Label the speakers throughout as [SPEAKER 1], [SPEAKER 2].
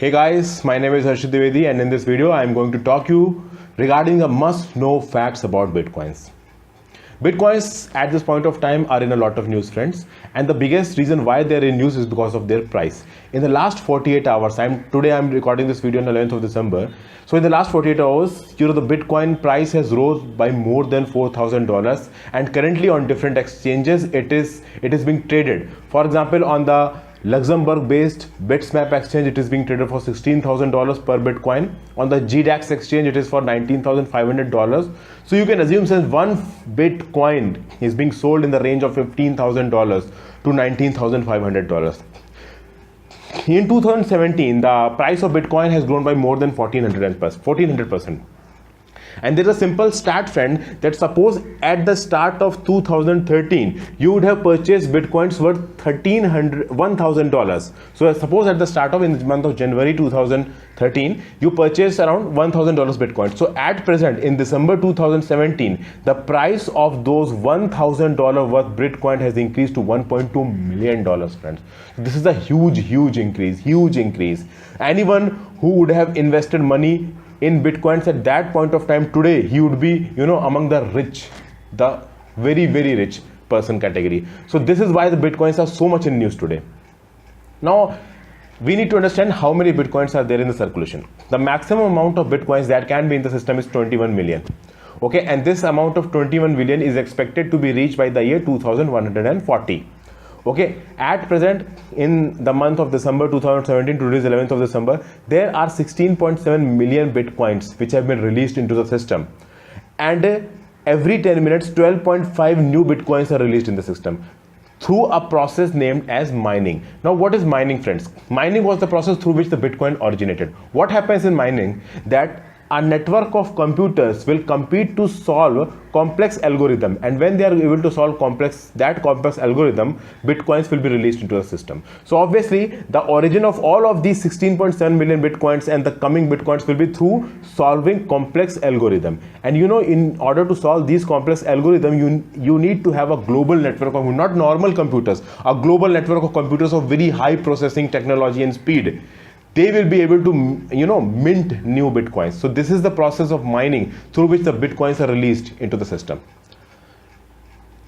[SPEAKER 1] Hey guys, my name is Harshit Dwivedi, and in this video I am going to talk you regarding the must-know facts about Bitcoins. Bitcoins at this point of time are in a lot of news, friends, and the biggest reason why they're in news is because of their price. In the last 48 hours, today I'm recording this video on the 11th of December. So in the last 48 hours, the Bitcoin price has rose by more than $4,000, and currently on different exchanges it is being traded. For example, on the Luxembourg-based Bitsmap exchange, it is being traded for $16,000 per Bitcoin. On the GDAX exchange, it is for $19,500. So you can assume since one Bitcoin is being sold in the range of $15,000 to $19,500. In 2017, the price of Bitcoin has grown by more than 1400%. And there's a simple stat, friend, that suppose at the start of 2013 you would have purchased Bitcoins worth $1,000. So suppose at the start of in the month of January 2013 you purchased around $1,000 Bitcoin. So at present in December 2017 the price of those $1,000 worth Bitcoin has increased to $1.2 million, friends. This is a huge increase. Anyone who would have invested money in Bitcoins at that point of time, today he would be among the rich, the very rich person category. So this is why the Bitcoins are so much in news today. Now we need to understand how many Bitcoins are there in the circulation. The maximum amount of Bitcoins that can be in the system is 21 million. Okay, and this amount of 21 million is expected to be reached by the year 2140. Okay, at present in the month of December 2017, today is 11th of December, there are 16.7 million Bitcoins which have been released into the system, and every 10 minutes 12.5 new Bitcoins are released in the system through a process named as mining. Now what is mining, friends? Mining was the process through which the Bitcoin originated. What happens in mining? That a network of computers will compete to solve complex algorithm, and when they are able to solve that complex algorithm, Bitcoins will be released into the system. So obviously the origin of all of these 16.7 million Bitcoins and the coming Bitcoins will be through solving complex algorithm. And in order to solve these complex algorithm, you need to have a global network of not normal computers, a global network of computers of very high processing technology and speed. They will be able to mint new Bitcoins. So this is the process of mining through which the Bitcoins are released into the system.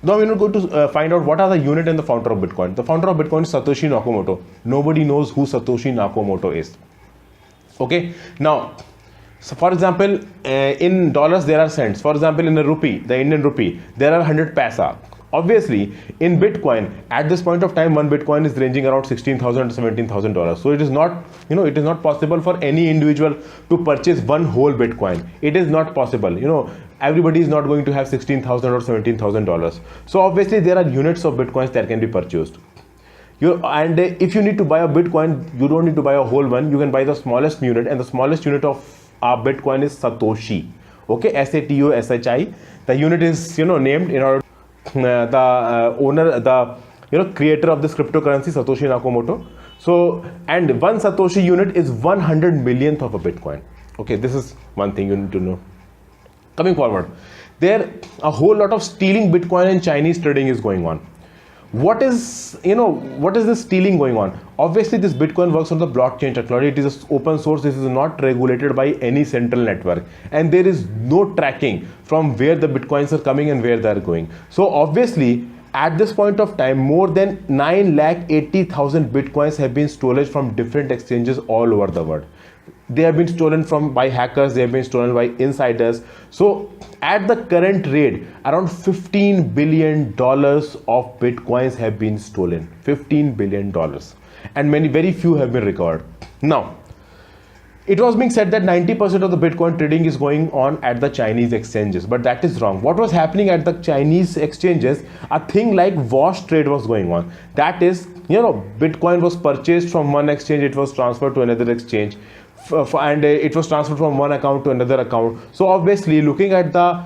[SPEAKER 1] Now we're going to find out what are the unit and the founder of Bitcoin. The founder of Bitcoin is Satoshi Nakamoto. Nobody knows who Satoshi Nakamoto is. Okay, now so for example, in dollars there are cents. For example, in a rupee, the Indian rupee, there are 100 paisa. Obviously, in Bitcoin, at this point of time, one Bitcoin is ranging around $16,000 to $17,000. So it is not, it is not possible for any individual to purchase one whole Bitcoin. It is not possible. Everybody is not going to have $16,000 or $17,000. So obviously, there are units of Bitcoins that can be purchased. And if you need to buy a Bitcoin, you don't need to buy a whole one. You can buy the smallest unit, and the smallest unit of a Bitcoin is Satoshi. Okay, Satoshi. The unit is named in order. The creator of this cryptocurrency, Satoshi Nakamoto. So, and one Satoshi unit is 100 millionth of a Bitcoin. Okay, this is one thing you need to know. Coming forward, there a whole lot of stealing Bitcoin and Chinese trading is going on. What is this stealing going on? Obviously, this Bitcoin works on the blockchain technology. It is open source. This is not regulated by any central network, and there is no tracking from where the Bitcoins are coming and where they are going. So obviously, at this point of time, more than 980,000 Bitcoins have been stolen from different exchanges all over the world. They have been stolen by hackers, they have been stolen by insiders. So at the current rate, around $15 billion of Bitcoins have been stolen. $15 billion. And very few have been recovered. Now, it was being said that 90% of the Bitcoin trading is going on at the Chinese exchanges, but that is wrong. What was happening at the Chinese exchanges, a thing like wash trade was going on. That is, Bitcoin was purchased from one exchange, it was transferred to another exchange, and it was transferred from one account to another account. So obviously, looking at the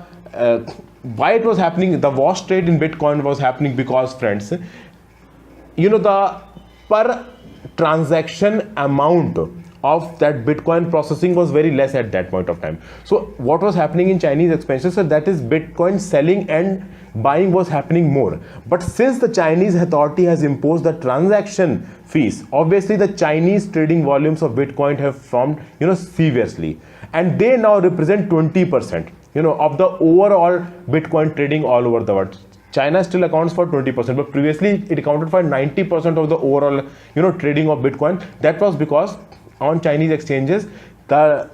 [SPEAKER 1] why it was happening, the wash trade in Bitcoin was happening because, friends, the per transaction amount of that Bitcoin processing was very less at that point of time. So what was happening in Chinese expansion, so that is Bitcoin selling and buying was happening more. But since the Chinese authority has imposed the transaction fees, obviously the Chinese trading volumes of Bitcoin have formed, seriously, and they now represent 20%, of the overall Bitcoin trading all over the world. China still accounts for 20%, but previously it accounted for 90% of the overall, trading of Bitcoin. That was because on Chinese exchanges, the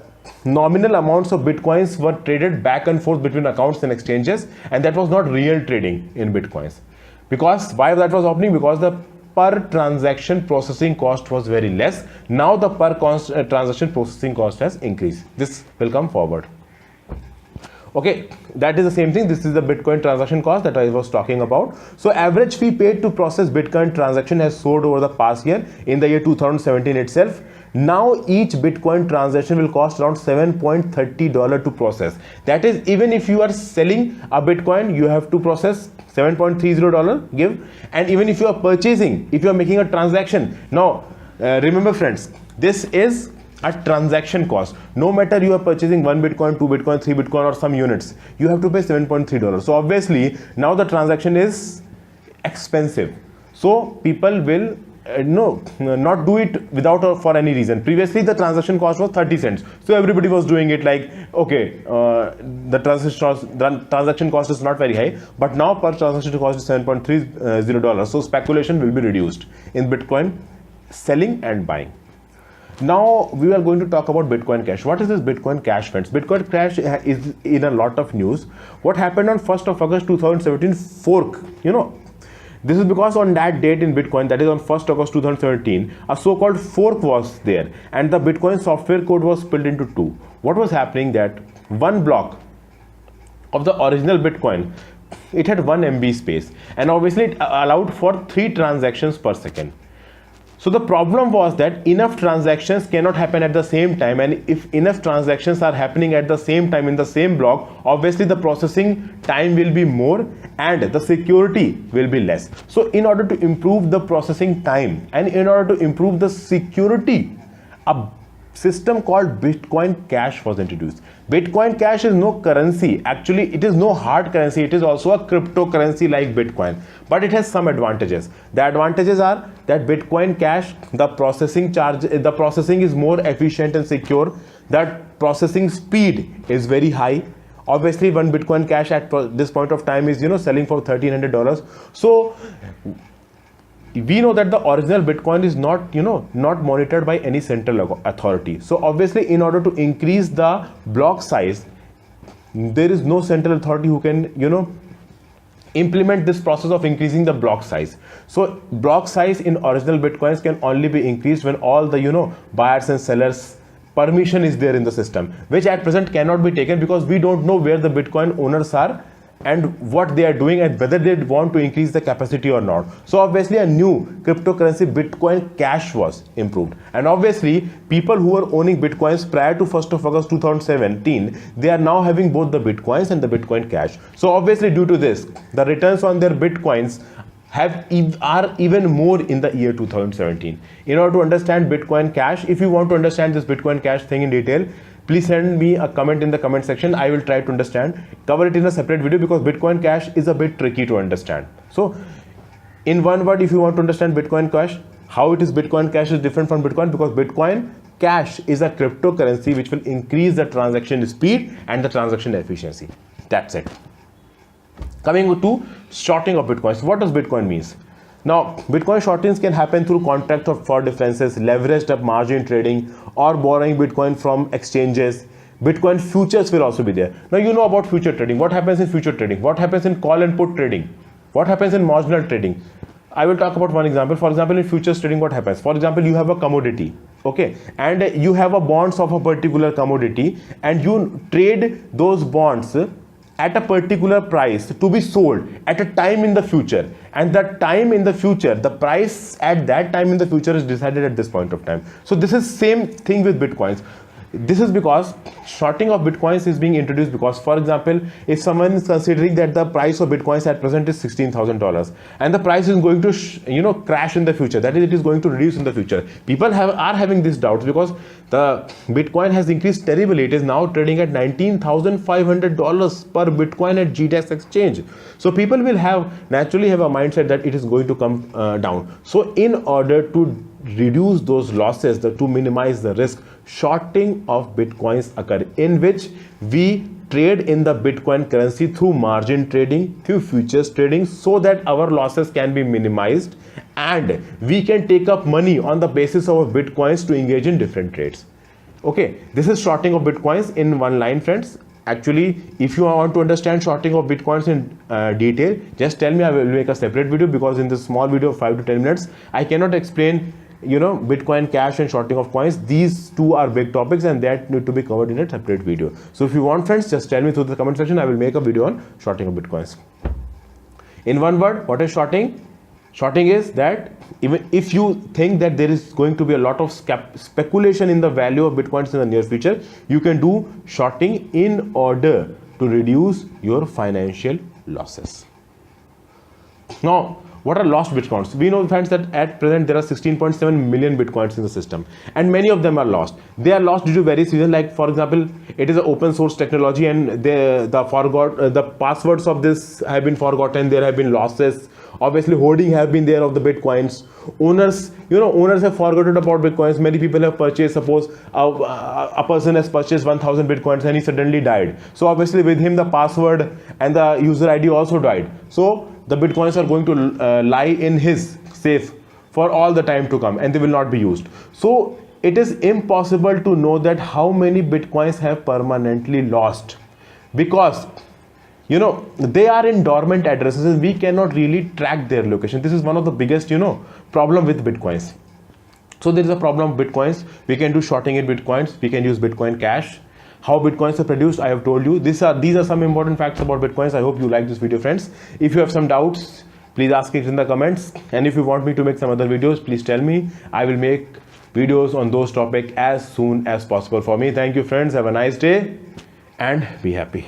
[SPEAKER 1] nominal amounts of Bitcoins were traded back and forth between accounts and exchanges, and that was not real trading in Bitcoins. Because why that was happening? Because the per transaction processing cost was very less. Now the per transaction processing cost has increased. This will come forward. Okay, that is the same thing. This is the Bitcoin transaction cost that I was talking about. So average fee paid to process Bitcoin transaction has soared over the past year. In the year 2017 itself, now each Bitcoin transaction will cost around $7.30 to process. That is, even if you are selling a Bitcoin, you have to process $7.30 give, and even if you are purchasing, if you are making a transaction. Now remember friends, this is a transaction cost. No matter you are purchasing 1 Bitcoin, 2 Bitcoin, 3 Bitcoin or some units, you have to pay $7.30. So obviously now the transaction is expensive. So people will not do it without or for any reason. Previously the transaction cost was 30 cents. So everybody was doing it like, okay, the transaction cost is not very high, but now per transaction cost is $7.30. So speculation will be reduced in Bitcoin selling and buying. Now we are going to talk about Bitcoin Cash. What is this Bitcoin Cash, friends? Bitcoin Cash is in a lot of news. What happened on 1st of August 2017 fork, this is because on that date in Bitcoin, that is on 1st August 2017, a so-called fork was there, and the Bitcoin software code was split into two. What was happening, that one block of the original Bitcoin, it had 1 MB space, and obviously it allowed for 3 transactions per second. So the problem was that enough transactions cannot happen at the same time, and if enough transactions are happening at the same time in the same block, obviously the processing time will be more and the security will be less. So in order to improve the processing time and in order to improve the security, a system called Bitcoin Cash was introduced. Bitcoin Cash is no currency. Actually, it is no hard currency. It is also a cryptocurrency like Bitcoin, but it has some advantages. The advantages are that Bitcoin Cash, the processing is more efficient and secure. That processing speed is very high. Obviously, one Bitcoin Cash at this point of time is selling for $1,300. So we know that the original Bitcoin is not monitored by any central authority. So obviously, in order to increase the block size, there is no central authority who can implement this process of increasing the block size. So block size in original Bitcoins can only be increased when all the buyers and sellers permission is there in the system, which at present cannot be taken because we don't know where the Bitcoin owners are and what they are doing and whether they want to increase the capacity or not. So obviously a new cryptocurrency Bitcoin Cash was improved, and obviously people who were owning Bitcoins prior to 1st of August 2017, they are now having both the Bitcoins and the Bitcoin Cash. So obviously due to this, the returns on their Bitcoins are even more in the year 2017. In order to understand Bitcoin Cash, if you want to understand this Bitcoin Cash thing in detail, please send me a comment in the comment section. I will try to cover it in a separate video because Bitcoin Cash is a bit tricky to understand. So in one word, if you want to understand Bitcoin Cash, how it is Bitcoin Cash is different from Bitcoin, because Bitcoin Cash is a cryptocurrency which will increase the transaction speed and the transaction efficiency. That's it. Coming to shorting of Bitcoins. What does Bitcoin means? Now, Bitcoin shortings can happen through contract for differences, leveraged up margin trading, or borrowing Bitcoin from exchanges. Bitcoin futures will also be there. Now, you know about future trading. What happens in future trading? What happens in call and put trading? What happens in marginal trading? I will talk about one example. For example, in futures trading, what happens? For example, you have a commodity, okay, and you have a bonds of a particular commodity, and you trade those bonds at a particular price to be sold at a time in the future, and that time in the future, the price at that time in the future is decided at this point of time. So this is same thing with Bitcoins. This is because shorting of bitcoins is being introduced because, for example, if someone is considering that the price of bitcoins at present is $16,000 and the price is going to crash in the future, that is, it is going to reduce in the future, people are having these doubts because the bitcoin has increased terribly. It is now trading at $19,500 per bitcoin at GDAX exchange. So people will naturally have a mindset that it is going to come down. So in order to reduce those losses, to minimize the risk, shorting of bitcoins occur, in which we trade in the bitcoin currency through margin trading, through futures trading, so that our losses can be minimized and we can take up money on the basis of bitcoins to engage in different trades. Okay, this is shorting of bitcoins in one line, friends. Actually, if you want to understand shorting of bitcoins in detail, just tell me, I will make a separate video, because in this small video of 5 to 10 minutes I cannot explain Bitcoin Cash and shorting of coins. These two are big topics and that need to be covered in a separate video. So if you want, friends, just tell me through the comment section. I will make a video on shorting of bitcoins. In one word, what is shorting? Shorting is that even if you think that there is going to be a lot of speculation in the value of bitcoins in the near future, you can do shorting in order to reduce your financial losses. Now, what are lost bitcoins? We know, friends, that at present there are 16.7 million bitcoins in the system and many of them are lost. They are lost due to various reasons, like, for example, it is an open source technology and the passwords of this have been forgotten. There have been losses. Obviously, hoarding have been there of the bitcoins. Owners have forgotten about bitcoins. Many people have purchased, suppose a person has purchased 1000 bitcoins and he suddenly died. So obviously with him the password and the user ID also died. So the bitcoins are going to lie in his safe for all the time to come and they will not be used. So it is impossible to know that how many bitcoins have permanently lost, because they are in dormant addresses and we cannot really track their location. This is one of the biggest problem with bitcoins. So there is a problem with bitcoins. We can do shorting in bitcoins. We can use Bitcoin Cash. How bitcoins are produced, I have told you. These are some important facts about bitcoins. I hope you like this video, friends. If you have some doubts, please ask it in the comments, and if you want me to make some other videos, please tell me. I will make videos on those topics as soon as possible for me. Thank you, friends. Have a nice day and be happy.